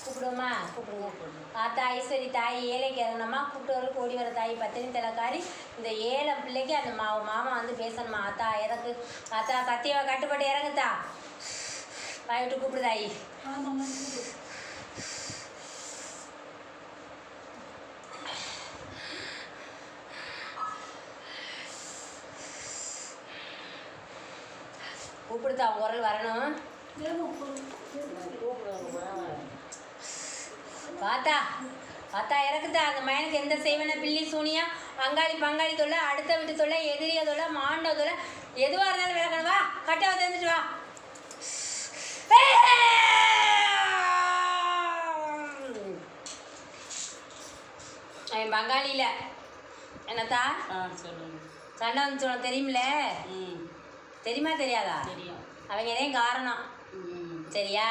கூப்பிடுவோமா? கூப்பிடுங்க. ஆத்தா ஐஸ்வரி தாய் ஏழைக்கு இறங்கணுமா, கூப்பிட்டு ஓடி வர தாய் பத்தினி தலைக்காரி, இந்த ஏழை பிள்ளைக்கு அந்த மாமா வந்து பேசணுமா? ஆத்தா இறக்கு, ஆத்தா சத்தியவா கட்டுப்பட்டு இறங்குத்தா, வாய் விட்டு கூப்பிடு தாயி. கூப்பிடுத்தா, குரல் வரணும். பார்த்தா பார்த்தா இறக்குதா, அந்த மயனுக்கு எந்த செய்வன பில்லி சூனியா அங்காளி பங்காளி தொல்லை, அடுத்த வீட்டு தொல்லை, எதிரிய தொல்லை, மாண்ட தொல்லை, எதுவாக இருந்தாலும் விளக்கணும். வா கட்டாவை தெரிஞ்சுட்டு வா. அவன் பங்காளியில் என்னத்தா சண்டை வந்து சொல்ல தெரியுமில்ல? தெரியுமா தெரியாதா? அவங்க எதையும் காரணம் சரியா?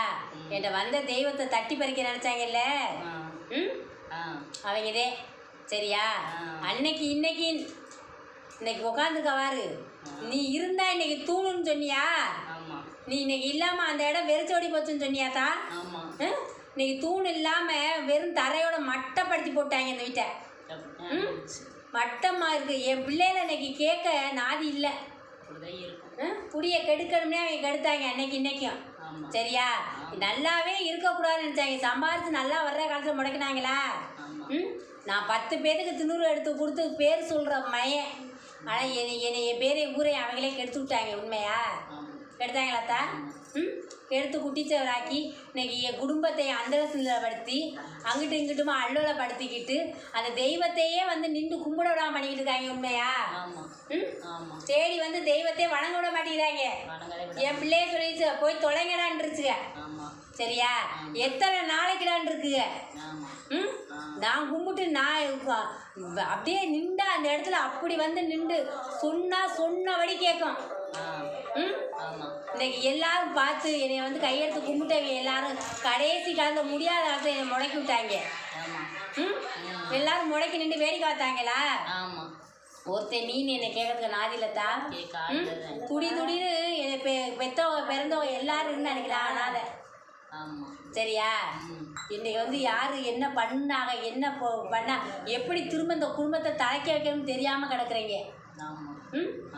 என்கிட்ட வந்த தெய்வத்தை தட்டி பறிக்க நினைச்சாங்கல்ல, அவங்க இதே சரியா? அன்னைக்கு இன்னைக்கு உட்காந்துக்கவாரு, நீ இருந்தா இன்னைக்கு தூணுன்னு சொன்னியா? நீ இன்னைக்கு இல்லாம அந்த இடம் வெறிச்சோடி போச்சுன்னு சொன்னியாத்தா? இன்னைக்கு தூண் இல்லாம வெறும் தரையோட மட்டப்படுத்தி போட்டாங்க இந்த வீட்டை. மட்டமா இருக்கு. என் பிள்ளைல இன்னைக்கு கேட்க நாதி இல்லை. குடியை கெடுக்கணும்னே அவங்க கெடுத்தாங்க அன்னைக்கு இன்னைக்கும் சரியா? நல்லாவே இருக்கக்கூடாதுன்னு நினைச்சாங்க. சம்பாரிச்சு நல்லா வர்ற காலத்தில் முடக்கினாங்களா? நான் 10 பேருக்கு திணூறு எடுத்து கொடுத்து பேர் சொல்கிற மையன், ஆனால் என்னை பேரை ஊரை அவங்களே கெடுத்து விட்டாங்க. உண்மையா? கெடுத்தாங்களாத்தா? எடுத்து குட்டிச்சவராக்கி இன்னைக்கு என் குடும்பத்தை அந்தரசப்படுத்தி அங்கிட்டு இங்கிட்டுமா அல்லோலப்படுத்திக்கிட்டு அந்த தெய்வத்தையே வந்து நின்று கும்பிட விடாம பண்ணிக்கிட்டு இருக்காங்க. உண்மையா? தேடி வந்து தெய்வத்தையே வணங்க விட மாட்டேங்கிறாங்க. என் பிள்ளைய சொல்லிச்சு போய் தொலைங்கடான்ருச்சுங்க சரியா? எத்தனை நாளைக்குடான் இருக்குங்க. நான் கும்பிட்டு நான் அப்படியே நின்றா அந்த இடத்துல அப்படி வந்து நின்று சொன்னபடி கேட்கும். இன்னைக்கு எல்லாரும் பார்த்து என்னை வந்து கையெடுத்து கும்பிட்டவங்க எல்லாரும் கடைசி காலத்தில் முடியாத காலத்தில் என்னை முடக்கி விட்டாங்க. எல்லாரும் முடக்கி நின்று வேடிக்கை பார்த்தாங்களா? ஒருத்தன் நீ என்னை கேட்கறதுக்கு நாதிலத்தா? துடின்னு என்னை பெற்றவங்க பிறந்தவங்க எல்லாரும் இருந்து நினைக்கலாம். அனாத சரியா? இன்னைக்கு வந்து யாரு என்ன பண்ணாங்க, என்ன பண்ணா, எப்படி திரும்ப இந்த குடும்பத்தை தலைக்க வைக்கணும்னு தெரியாம கிடக்குறீங்க.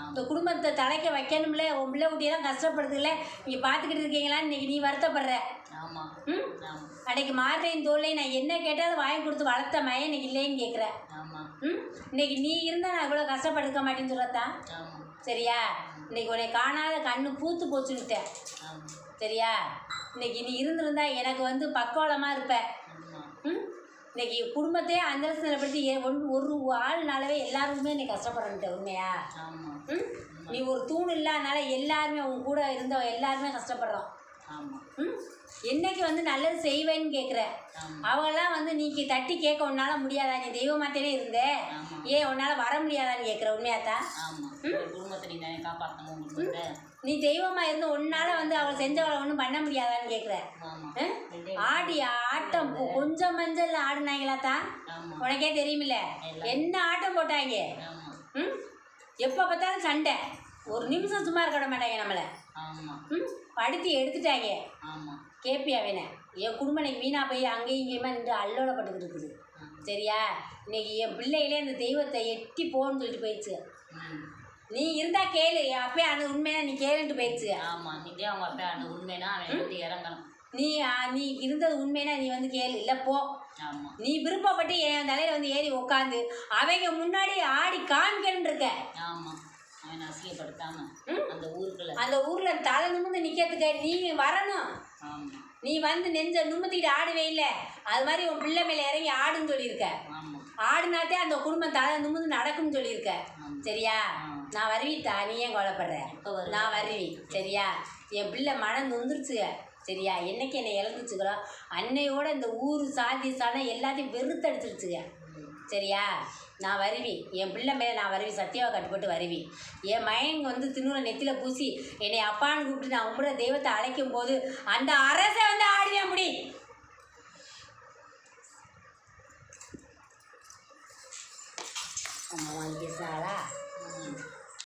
இந்த குடும்பத்தை தலைக்க வைக்கணும்ல, உன் பிள்ளை குட்டியெல்லாம் கஷ்டப்படுதுல, நீங்க பார்த்துக்கிட்டு இருக்கீங்களான்னு இன்னைக்கு நீ வருத்தப்படுற. அன்னைக்கு மார்றையும் தோல்லையும் நான் என்ன கேட்டாலும் வாங்கி கொடுத்து வளர்த்த மயம் இன்னைக்கு இல்லைன்னு கேட்குறேன். இன்னைக்கு நீ இருந்தால் நான் இவ்வளோ கஷ்டப்படுக்க மாட்டேன்னு சொல்லத்தான் சரியா? இன்னைக்கு உன்னை காணாத கண்ணு பூத்து போச்சுன்னுட்டேன் சரியா? இன்னைக்கு நீ இருந்திருந்தா எனக்கு வந்து பக்கோலமாக இருப்ப. இன்னைக்கு குடும்பத்தையே அந்தரசப்படுத்தி ஒரு ஆள்னாலவே எல்லாருமே இன்னைக்கு கஷ்டப்படுறேன்ட்டு. உண்மையா? நீ ஒரு தூண் இல்லாதனால எல்லாருமே உன் கூட இருந்தவங்க எல்லாருமே கஷ்டப்படுறோம். என்னைக்கு வந்து நல்லது செய்வேன்னு கேட்குற அவங்கெல்லாம் வந்து நீ தட்டி கேட்க உன்னால முடியாதா? நீ தெய்வமாத்தே இருந்த, ஏன் உன்னால வர முடியாதான்னு கேட்குற. உண்மையாத்தா? நீ தெய்வமா இருந்து உன்னால வந்து அவளை செஞ்சவளை ஒன்றும் பண்ண முடியாதான்னு கேட்குற. ஆட்டம் கொஞ்சம் மஞ்சள் ஆடுனாங்களாத்தா? உனக்கே தெரியுமில்ல என்ன ஆட்டம் போட்டாங்க. எப்போ பார்த்தாலும் சண்டை, ஒரு நிமிஷம் சும்மா இருக்க விட மாட்டாங்க நம்மளை. படுத்தி எடுத்துட்டாங்க. கேப்பியா வேணே? என் குடும்பம் இன்னைக்கு வீணா போய் அங்கேயும் இங்கேயுமா நின்று அல்லோலப்பட்டுக்கிட்டு இருக்குது சரியா? இன்னைக்கு என் பிள்ளைகளே அந்த தெய்வத்தை எட்டி போன்னு சொல்லிட்டு போயிடுச்சு. நீ இருந்தா கேளு, அப்பயே அந்த உண்மையா நீ கேளுன்ட்டு போயிடுச்சு. நீ இருந்தது உண்மைனா நீ வந்து கேளு, இல்லை போ. நீ விருப்பப்பட்டு என் தலையில வந்து ஏறி உட்காந்து அவங்க முன்னாடி ஆடி காமிக்கணும்னு இருக்க. அந்த ஊர்ல தலை நிமிர்ந்து நிக்கிறதுக்கு நீ வரணும். நீ வந்து நெஞ்ச நிமித்திட்டு ஆடுவே இல்லை, அது மாதிரி உன் பிள்ளை மேல இறங்கி ஆடுன்னு சொல்லியிருக்க. ஆடுனாத்தே அந்த குடும்பம் தலை நிமிர்ந்து நடக்கும்னு சொல்லியிருக்க சரியா? நான் வருவித்தா, நீ ஏன் கவலைப்படுற? நான் வருவி சரியா? என் பிள்ளை மனம் நொந்துருச்சுங்க சரியா? என்னைக்கு என்னை இழந்துச்சுக்கிறோம் அன்னையோட இந்த ஊர் சாதி சாணம் எல்லாத்தையும் வெறுத்தடிச்சிருச்சுங்க சரியா? நான் வருவி, என் பிள்ளை மேலே நான் வருவி, சத்தியாவை கட்டுப்பட்டு வருவி. என் மயங்க வந்து திண்ணூரை நெத்தியில் பூசி என்னை அப்பான்னு கூப்பிட்டு நான் உங்களோட தெய்வத்தை அழைக்கும் போது அந்த அரசை வந்து ஆடுவேன் முடி. அம்மா வாங்கி பேசினாங்களா?